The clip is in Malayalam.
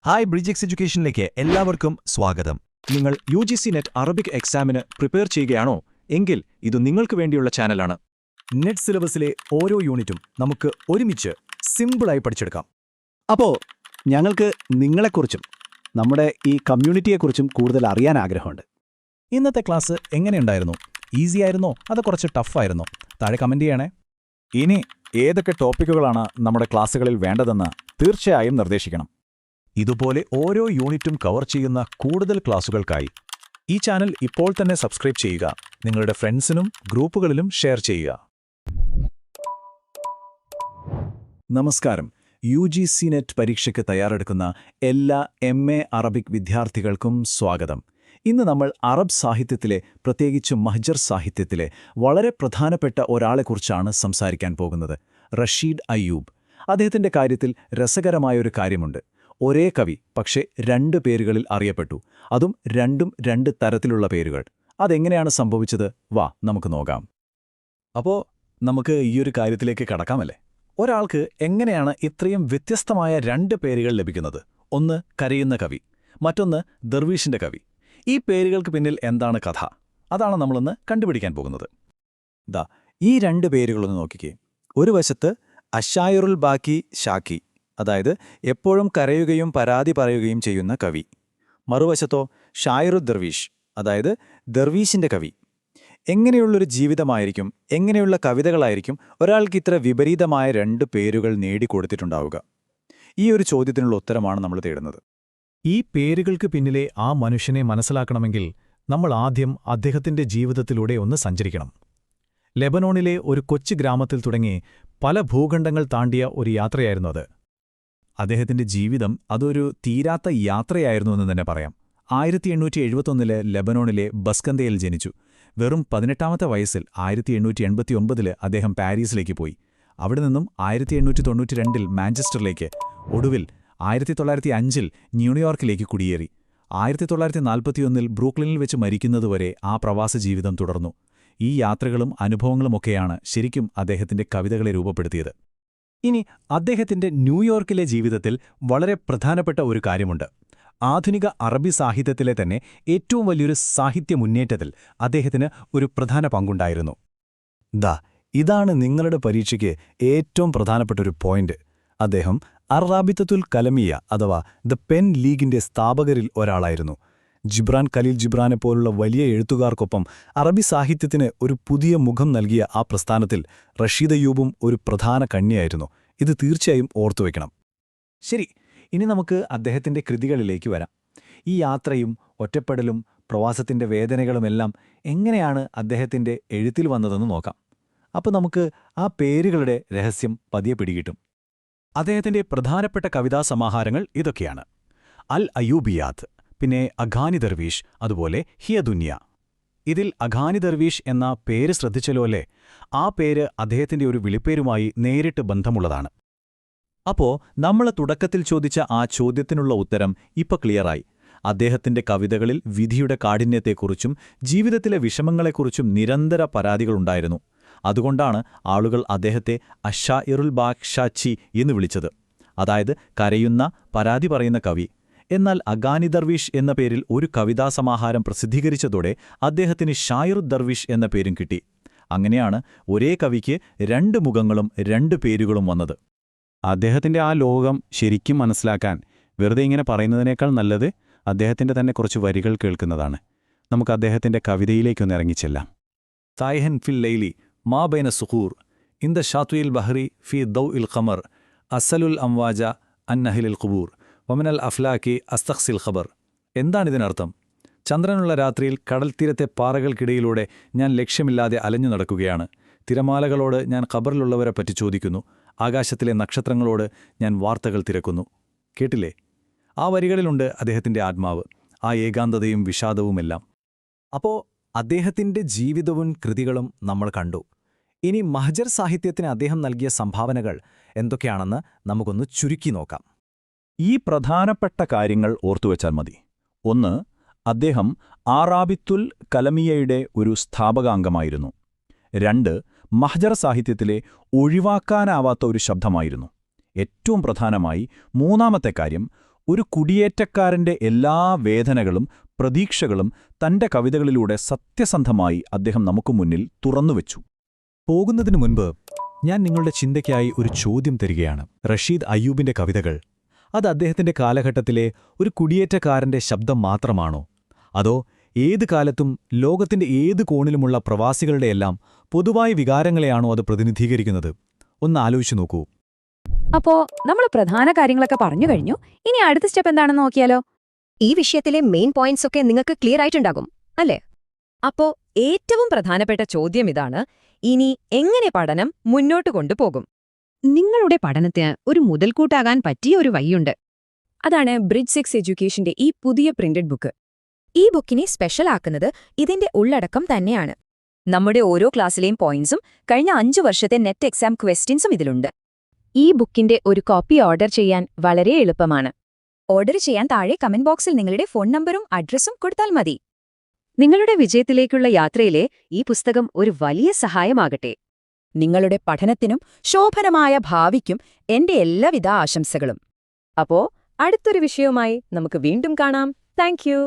ഹായ് ബ്രിഡ്ജ് എഡ്യൂക്കേഷനിലേക്ക് എല്ലാവർക്കും സ്വാഗതം. നിങ്ങൾ UGC നെറ്റ് അറബിക് എക്സാമിന് പ്രിപ്പയർ ചെയ്യുകയാണോ? എങ്കിൽ ഇത് നിങ്ങൾക്ക് വേണ്ടിയുള്ള ചാനലാണ്. നെറ്റ് സിലബസിലെ ഓരോ യൂണിറ്റും നമുക്ക് ഒരുമിച്ച് സിമ്പിളായി പഠിച്ചെടുക്കാം. അപ്പോൾ ഞങ്ങൾക്ക് നിങ്ങളെക്കുറിച്ചും നമ്മുടെ ഈ കമ്മ്യൂണിറ്റിയെക്കുറിച്ചും കൂടുതൽ അറിയാൻ ആഗ്രഹമുണ്ട്. ഇന്നത്തെ ക്ലാസ് എങ്ങനെയുണ്ടായിരുന്നു? ഈസി ആയിരുന്നോ അതോ കുറച്ച് ടഫായിരുന്നോ? താഴെ കമന്റ് ചെയ്യണേ. ഇനി ഏതൊക്കെ ടോപ്പിക്കുകളാണ് നമ്മുടെ ക്ലാസ്സുകളിൽ വേണ്ടതെന്ന് തീർച്ചയായും നിർദ്ദേശിക്കണം. ഇതുപോലെ ഓരോ യൂണിറ്റും കവർ ചെയ്യുന്ന കൂടുതൽ ക്ലാസുകൾക്കായി ഈ ചാനൽ ഇപ്പോൾ തന്നെ സബ്സ്ക്രൈബ് ചെയ്യുക. നിങ്ങളുടെ ഫ്രണ്ട്സിനും ഗ്രൂപ്പുകളിലും ഷെയർ ചെയ്യുക. നമസ്കാരം. UGC നെറ്റ് പരീക്ഷയ്ക്ക് തയ്യാറെടുക്കുന്ന എല്ലാ MA അറബിക് വിദ്യാർത്ഥികൾക്കും സ്വാഗതം. ഇന്ന് നമ്മൾ അറബ് സാഹിത്യത്തിലെ, പ്രത്യേകിച്ച് മഹ്ജർ സാഹിത്യത്തിലെ വളരെ പ്രധാനപ്പെട്ട ഒരാളെക്കുറിച്ചാണ് സംസാരിക്കാൻ പോകുന്നത്, റഷീദ് അയ്യൂബ്. അദ്ദേഹത്തിന്റെ കാര്യത്തിൽ രസകരമായൊരു കാര്യമുണ്ട്. ഒരേ കവി, പക്ഷേ 2 പേരുകളിൽ അറിയപ്പെട്ടു. അതും രണ്ടും 2 തരത്തിലുള്ള പേരുകൾ. അതെങ്ങനെയാണ് സംഭവിച്ചത്? വാ നമുക്ക് നോക്കാം. അപ്പോൾ നമുക്ക് ഈയൊരു കാര്യത്തിലേക്ക് കടക്കാമല്ലേ? ഒരാൾക്ക് എങ്ങനെയാണ് ഇത്രയും വ്യത്യസ്തമായ 2 പേരുകൾ ലഭിക്കുന്നത്? ഒന്ന് കരയുന്ന കവി, മറ്റൊന്ന് ദർവീഷിന്റെ കവി. ഈ പേരുകൾക്ക് പിന്നിൽ എന്താണ് കഥ? അതാണ് നമ്മളിന്ന് കണ്ടുപിടിക്കാൻ പോകുന്നത്. ഈ 2 പേരുകളൊന്ന് നോക്കിക്കേ. ഒരു വശത്ത് അഷായിറുൽ ബാക്കി ഷാക്കി, അതായത് എപ്പോഴും കരയുകയും പരാതി പറയുകയും ചെയ്യുന്ന കവി. മറുവശത്തോ ഷായിറു ദർവീഷ്, അതായത് ദർവീഷിന്റെ കവി. എങ്ങനെയുള്ളൊരു ജീവിതമായിരിക്കും, എങ്ങനെയുള്ള കവിതകളായിരിക്കും ഒരാൾക്ക് ഇത്ര വിപരീതമായ 2 പേരുകൾ നേടിക്കൊടുത്തിട്ടുണ്ടാവുക? ഈ ഒരു ചോദ്യത്തിനുള്ള ഉത്തരമാണ് നമ്മൾ തേടുന്നത്. ഈ പേരുകൾക്ക് പിന്നിലെ ആ മനുഷ്യനെ മനസ്സിലാക്കണമെങ്കിൽ നമ്മൾ ആദ്യം അദ്ദേഹത്തിന്റെ ജീവിതത്തിലൂടെ ഒന്ന് സഞ്ചരിക്കണം. ലെബനോണിലെ ഒരു കൊച്ചു ഗ്രാമത്തിൽ തുടങ്ങി പല ഭൂഖണ്ഡങ്ങൾ താണ്ടിയ ഒരു യാത്രയായിരുന്നു അത്. അദ്ദേഹത്തിന്റെ ജീവിതം അതൊരു തീരാത്ത യാത്രയായിരുന്നുവെന്ന് തന്നെ പറയാം. 1871 ലെബനോണിലെ ബസ്കന്തയിൽ ജനിച്ചു. വെറും 18ാമത്തെ വയസ്സിൽ 1889 അദ്ദേഹം പാരീസിലേക്ക് പോയി. അവിടെ നിന്നും 1892 മാഞ്ചസ്റ്ററിലേക്ക്, ഒടുവിൽ 1905 ന്യൂയോർക്കിലേക്ക് കുടിയേറി. 1941 ബ്രൂക്ലിനിൽ വെച്ച് മരിക്കുന്നതുവരെ ആ പ്രവാസ ജീവിതം തുടർന്നു. ഈ യാത്രകളും അനുഭവങ്ങളുമൊക്കെയാണ് ശരിക്കും അദ്ദേഹത്തിന്റെ കവിതകളെ രൂപപ്പെടുത്തിയത്. ഇനി അദ്ദേഹത്തിന്റെ ന്യൂയോർക്കിലെ ജീവിതത്തിൽ വളരെ പ്രധാനപ്പെട്ട ഒരു കാര്യമുണ്ട്. ആധുനിക അറബി സാഹിത്യത്തിലെ തന്നെ ഏറ്റവും വലിയൊരു സാഹിത്യ മുന്നേറ്റത്തിൽ അദ്ദേഹത്തിന് ഒരു പ്രധാന പങ്കുണ്ടായിരുന്നു. ഇതാണ് നിങ്ങളുടെ പരീക്ഷയ്ക്ക് ഏറ്റവും പ്രധാനപ്പെട്ടൊരു പോയിന്റ്. അദ്ദേഹം അർ-റാബിത്തത്തുൽ കലമിയ അഥവാ ദ പെൻ ലീഗിന്റെ സ്ഥാപകരിൽ ഒരാളായിരുന്നു. ജിബ്രാൻ ഖലീൽ ജിബ്രാനെപ്പോലുള്ള വലിയ എഴുത്തുകാർക്കൊപ്പം അറബി സാഹിത്യത്തിന് ഒരു പുതിയ മുഖം നൽകിയ ആ പ്രസ്ഥാനത്തിൽ റഷീദ് അയ്യൂബും ഒരു പ്രധാന കണ്ണിയായിരുന്നു. ഇത് തീർച്ചയായും ഓർത്തുവെക്കണം. ശരി, ഇനി നമുക്ക് അദ്ദേഹത്തിന്റെ കൃതികളിലേക്ക് വരാം. ഈ യാത്രയും ഒറ്റപ്പെടലും പ്രവാസത്തിന്റെ വേദനകളുമെല്ലാം എങ്ങനെയാണ് അദ്ദേഹത്തിന്റെ എഴുത്തിൽ വന്നതെന്ന് നോക്കാം. അപ്പോൾ നമുക്ക് ആ പേരുകളുടെ രഹസ്യം പതിയെ പിടികിട്ടും. അദ്ദേഹത്തിന്റെ പ്രധാനപ്പെട്ട കവിതാസമാഹാരങ്ങൾ ഇതൊക്കെയാണ്: അൽ അയ്യൂബിയാത്ത്, പിന്നെ അഘാനി ദർവീഷ്, അതുപോലെ ഹിയ ദുനിയ. ഇതിൽ അഘാനി ദർവീഷ് എന്ന പേര് ശ്രദ്ധിച്ചല്ലോ അല്ലേ? ആ പേര് അദ്ദേഹത്തിന്റെ ഒരു വിളിപ്പേരുമായി നേരിട്ട് ബന്ധമുള്ളതാണ്. അപ്പോ നമ്മൾ തുടക്കത്തിൽ ചോദിച്ച ആ ചോദ്യത്തിനുള്ള ഉത്തരം ഇപ്പൊ ക്ലിയറായി. അദ്ദേഹത്തിന്റെ കവിതകളിൽ വിധിയുടെ കാഠിന്യത്തെക്കുറിച്ചും ജീവിതത്തിലെ വിഷമങ്ങളെക്കുറിച്ചും നിരന്തര പരാതികളുണ്ടായിരുന്നു. അതുകൊണ്ടാണ് ആളുകൾ അദ്ദേഹത്തെ അഷായിറുൽ ബാക്ഷാച്ചി എന്ന് വിളിച്ചത്, അതായത് കരയുന്ന, പരാതി പറയുന്ന കവി. എന്നാൽ അഘാനി ദർവീഷ് എന്ന പേരിൽ ഒരു കവിതാസമാഹാരം പ്രസിദ്ധീകരിച്ചതോടെ അദ്ദേഹത്തിന് ഷായിറു ദർവീഷ് എന്ന പേരും കിട്ടി. അങ്ങനെയാണ് ഒരേ കവിക്ക് 2 മുഖങ്ങളും 2 പേരുകളും വന്നത്. അദ്ദേഹത്തിന്റെ ആ ലോകം ശരിക്കും മനസ്സിലാക്കാൻ വെറുതെ ഇങ്ങനെ പറയുന്നതിനേക്കാൾ നല്ലത് അദ്ദേഹത്തിന്റെ തന്നെ കുറച്ച് വരികൾ കേൾക്കുന്നതാണ്. നമുക്ക് അദ്ദേഹത്തിന്റെ കവിതയിലേക്കൊന്ന് ഇറങ്ങിച്ചെല്ലാം. തായ്ഹൻ ഫിൽ ലൈലി മാ ബൈന സുഖൂർ ഇന്ദ ഷാത്വിൽ ബഹ്റി ഫി ദൗ ഇൽ ഖമർ അസലുൽ അംവാജ അന്നഹിലിൽ ഖുബൂർ വമനൽ അഫ്ലാക്കി അസ്തഖ്സിൽ ഖബർ. എന്താണിതിനർത്ഥം? ചന്ദ്രനുള്ള രാത്രിയിൽ കടൽത്തീരത്തെ പാറകൾക്കിടയിലൂടെ ഞാൻ ലക്ഷ്യമില്ലാതെ അലഞ്ഞു നടക്കുകയാണ്. തിരമാലകളോട് ഞാൻ ഖബറിലുള്ളവരെ പറ്റി ചോദിക്കുന്നു. ആകാശത്തിലെ നക്ഷത്രങ്ങളോട് ഞാൻ വാർത്തകൾ തിരക്കുന്നു. കേട്ടില്ലേ? ആ വരികളിലുണ്ട് അദ്ദേഹത്തിന്റെ ആത്മാവ്, ആ ഏകാന്തതയും വിഷാദവുമെല്ലാം. അപ്പോൾ അദ്ദേഹത്തിന്റെ ജീവിതവും കൃതികളും നമ്മൾ കണ്ടു. ഇനി മഹ്ജർ സാഹിത്യത്തിന് അദ്ദേഹം നൽകിയ സംഭാവനകൾ എന്തൊക്കെയാണെന്ന് നമുക്കൊന്ന് ചുരുക്കി നോക്കാം. ഈ പ്രധാനപ്പെട്ട കാര്യങ്ങൾ ഓർത്തുവെച്ചാൽ മതി. 1. അദ്ദേഹം അർ-റാബിത്തുൽ കലമിയയുടെ ഒരു സ്ഥാപകാംഗമായിരുന്നു. 2. മഹ്ജർ സാഹിത്യത്തിലെ ഒഴിവാക്കാനാവാത്ത ഒരു ശബ്ദമായിരുന്നു. ഏറ്റവും പ്രധാനമായി 3ാമത്തെ കാര്യം, ഒരു കുടിയേറ്റക്കാരന്റെ എല്ലാ വേദനകളും പ്രതീക്ഷകളും തന്റെ കവിതകളിലൂടെ സത്യസന്ധമായി അദ്ദേഹം നമുക്ക് മുന്നിൽ തുറന്നുവെച്ചു. പോകുന്നതിനു മുൻപ് ഞാൻ നിങ്ങളുടെ ചിന്തയ്ക്കായി ഒരു ചോദ്യം തരികയാണ്. റഷീദ് അയ്യൂബിന്റെ കവിതകൾ അത് അദ്ദേഹത്തിന്റെ കാലഘട്ടത്തിലെ ഒരു കുടിയേറ്റക്കാരന്റെ ശബ്ദം മാത്രമാണോ, അതോ ഏത് കാലത്തും ലോകത്തിന്റെ ഏത് കോണിലുമുള്ള പ്രവാസികളുടെയെല്ലാം പൊതുവായ വികാരങ്ങളെയാണോ അത് പ്രതിനിധീകരിക്കുന്നത്? ഒന്ന് ആലോചിച്ചു നോക്കൂ. അപ്പോ നമ്മൾ പ്രധാന കാര്യങ്ങളൊക്കെ പറഞ്ഞു കഴിഞ്ഞു. ഇനി അടുത്ത സ്റ്റെപ്പ് എന്താണെന്ന് നോക്കിയാലോ? ഈ വിഷയത്തിലെ മെയിൻ പോയിന്റ്സ് ഒക്കെ നിങ്ങൾക്ക് ക്ലിയർ ആയിട്ടുണ്ടാകും അല്ലേ? അപ്പോ ഏറ്റവും പ്രധാനപ്പെട്ട ചോദ്യം ഇതാണ്: ഇനി എങ്ങനെ പഠനം മുന്നോട്ട് കൊണ്ടുപോകും? നിങ്ങളുടെ പഠനത്തിന് ഒരു മുതൽക്കൂട്ടാകാൻ പറ്റിയ ഒരു വഴിയുണ്ട്. അതാണ് ബ്രിഡ്ജ് 6 എഡ്യൂക്കേഷന്റെ ഈ പുതിയ പ്രിന്റഡ് ബുക്ക്. ഈ ബുക്കിനെ സ്പെഷ്യൽ ആക്കുന്നത് ഇതിന്റെ ഉള്ളടക്കം തന്നെയാണ്. നമ്മുടെ ഓരോ ക്ലാസ്സിലെയും പോയിന്റ്സും കഴിഞ്ഞ 5 വർഷത്തെ നെറ്റ് എക്സാം ക്വസ്റ്റ്യൻസും ഇതിലുണ്ട്. ഈ ബുക്കിന്റെ ഒരു കോപ്പി ഓർഡർ ചെയ്യാൻ വളരെ എളുപ്പമാണ്. ഓർഡർ ചെയ്യാൻ താഴെ കമന്റ് ബോക്സിൽ നിങ്ങളുടെ ഫോൺ നമ്പറും അഡ്രസ്സും കൊടുത്താൽ മതി. നിങ്ങളുടെ വിജയത്തിലേക്കുള്ള യാത്രയിലെ ഈ പുസ്തകം ഒരു വലിയ സഹായമാകട്ടെ. നിങ്ങളുടെ പഠനത്തിനും ശോഭനമായ ഭാവിക്കും എന്റെ എല്ലാവിധ ആശംസകളും. അപ്പോ അടുത്തൊരു വിഷയവുമായി നമുക്ക് വീണ്ടും കാണാം. Thank you.